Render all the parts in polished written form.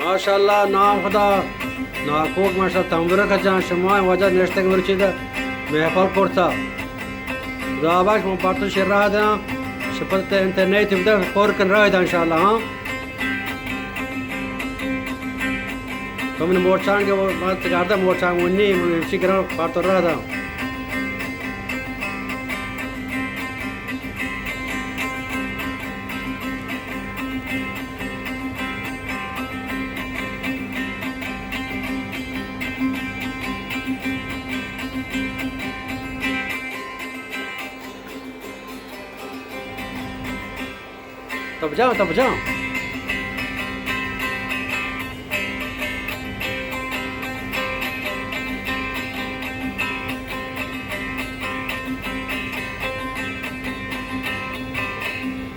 माशाल्लाह नाम खुदा नाकोक माशाल्लाह तंबुरा का जान शमा वजह नेश्ते के मरचिदा महफल porta Davaş mı parto şirada şıpıtta internetimde korkun rayda inşallah ha Kamın morçan ke mat garda morçan unni şikra parto rada طب جاء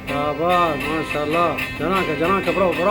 بابا ما شاء الله جناك برافو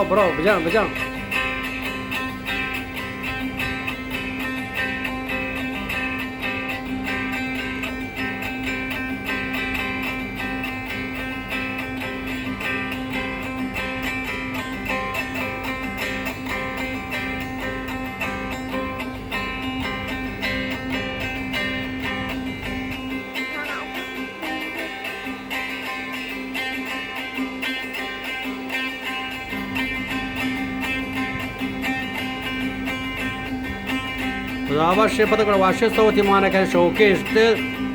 بجامAvașe pătă cu vașe sauti mana că showcase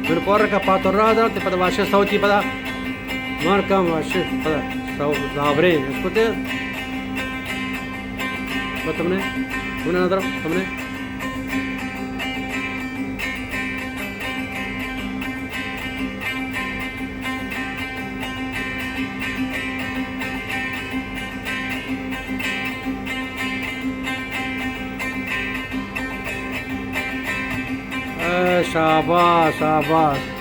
în coră ca patorada te pătă vașe sauti pătă marca vașe pătă sau zabre asculte pătă mne una nadra tamne शाबाश शाबाश